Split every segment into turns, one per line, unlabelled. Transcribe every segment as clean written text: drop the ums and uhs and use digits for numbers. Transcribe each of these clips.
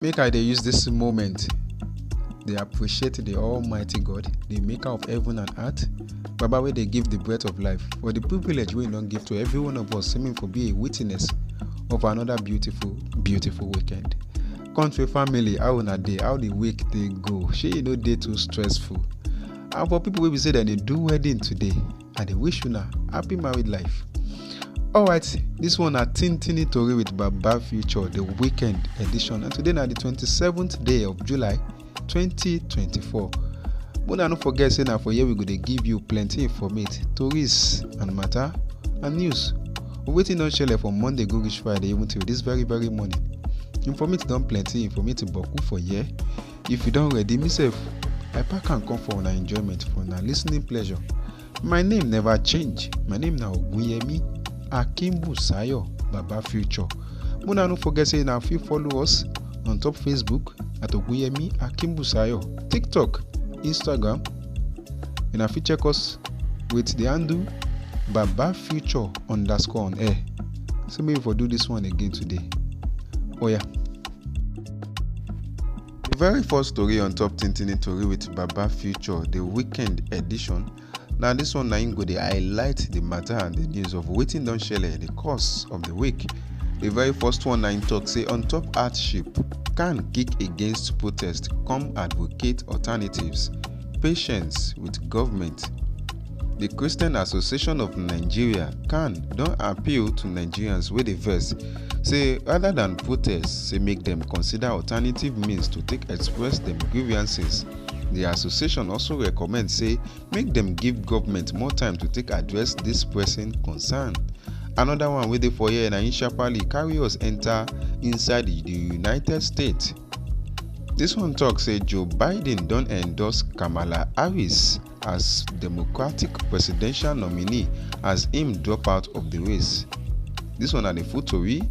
Make I dey use this moment dey appreciate the almighty God, the maker of heaven and earth, Baba wey dey give the breath of life, for the privilege wey e don give to every one of us, seeming for be a witness of another beautiful weekend. Country family, how una dey? How the week dey go? Shey e no dey too stressful? And for people wey be say dem dey do wedding today, I dey wish una happy married life. Alright, this one na Tintini Tori with Baba Future, the weekend edition, and today na the 27th day of July 2024. Una no forget say na for here we go dey give you plenty informate, stories and matter and news. Wetin don shele from Monday go reach Friday even till this very morning. Informate don plenty, informate boku for here. If you don ready, myself I pack am come for una enjoyment, for una listening pleasure. My name never change. My name na Ogunyemi Akimbusayo, Baba Future. Una no forget say na fit follow us on top Facebook at Ogunyemi Akimbusayo, TikTok, Instagram. Una fit check us with the handle Baba Future _ on air. So maybe for do this one again today. Oh yeah. The very first story on top Tintini Tori with Baba Future, the weekend edition. Now this one na im go dey highlight the matter and the news of wetin don shele in the course of the week. The very first one na im talk say on top hardship, CAN kick against protest, come advocate alternatives, patience with government. The Christian Association of Nigeria, CAN, don appeal to Nigerians wey dey vex say rather than protest, say make dem consider alternative means to take express dem grievances. The association also recommend say make dem give government more time to take address this pressing concern. Another one wey dey for here na im sharparly carry us enter inside the United States. This one talk say Joe Biden don endorse Kamala Harris as Democratic presidential nominee as im drop out of the race. This one na the full tori.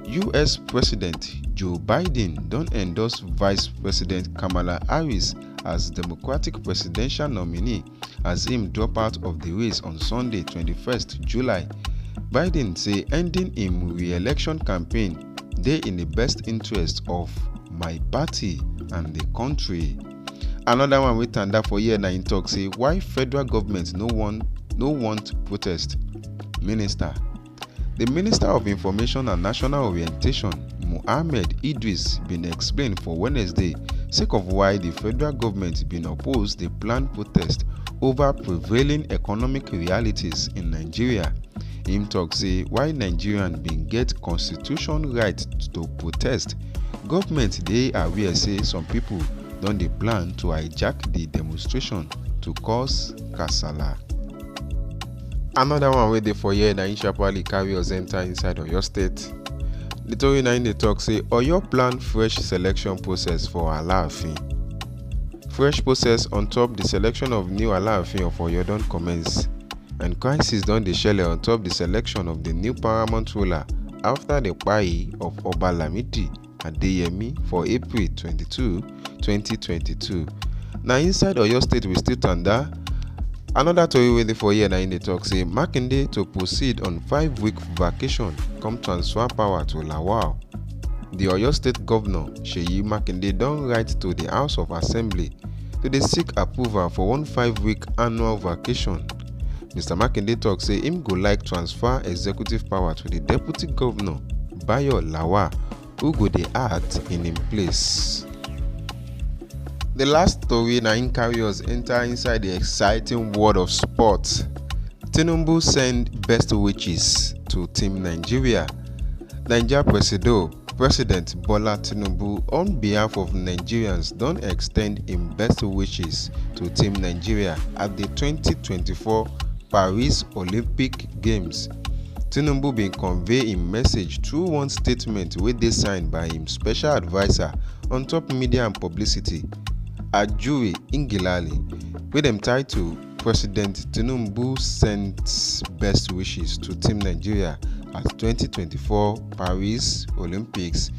US President Joe Biden don endorse Vice President Kamala Harris as Democratic presidential nominee as im drop out of the race on Sunday 21st July. Biden say ending im re-election campaign dey in the best interest of my party and the country. Another one wey tanda for here na im talk say why federal government no want protest. The Minister of Information and National Orientation, Mohammed Idris, bin explain for Wednesday sake of why the federal government bin oppose the planned protest over prevailing economic realities in Nigeria. Im talk say why Nigerians bin get constitutional right to protest, government dey aware say some people don dey plan to hijack the demonstration to cause kasala. Another one wey dey for here na im sharparly carry us enter inside Oyo State. The tori na im dey talk say Oyo plan fresh selection process for Alaafin. Fresh process on top the selection of new Alaafin of Oyo don commence, and crisis don dey shele on top the selection of the new paramount ruler after the kpai of Oba Lamidi Adeyemi for April 22, 2022. Na inside Oyo State we still tanda. Another tori wey dey for here na im dey talk say Makinde to proceed on 5-week vacation come transfer power to Lawal. The Oyo State Governor Seyi Makinde don write to the House of Assembly to dey seek approval for one 5-week annual vacation. Mr. Makinde talk say im go like transfer executive power to the Deputy Governor Bayo Lawal, who go dey act in im place. The last story na im carry us enter inside the exciting world of sports. Tinubu send best wishes to Team Nigeria. President Bola Tinubu, on behalf of Nigerians, don extend im best wishes to Team Nigeria at the 2024 Paris Olympic Games. Tinubu bin convey im message through one statement wey dey signed by im special adviser on top media and publicity, Ajuri Ngilali, wey dem title President Tinubu sends best wishes to Team Nigeria at 2024 Paris Olympics.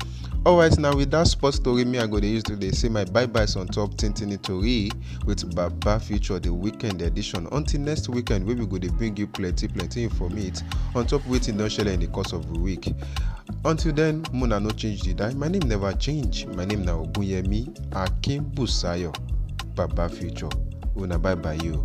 Alright, now with that sports story, me I go dey use to dey say my bye-byes on top Tintini Tori with Baba Future, the weekend edition. Until next weekend, wey we go dey bring you plenty informate on top wetin don shele in the course of the week. Until then, Muna no change the die. My name never change. My name na Ogunyemi Akinbusayo. Baba Future. Una bye bye you.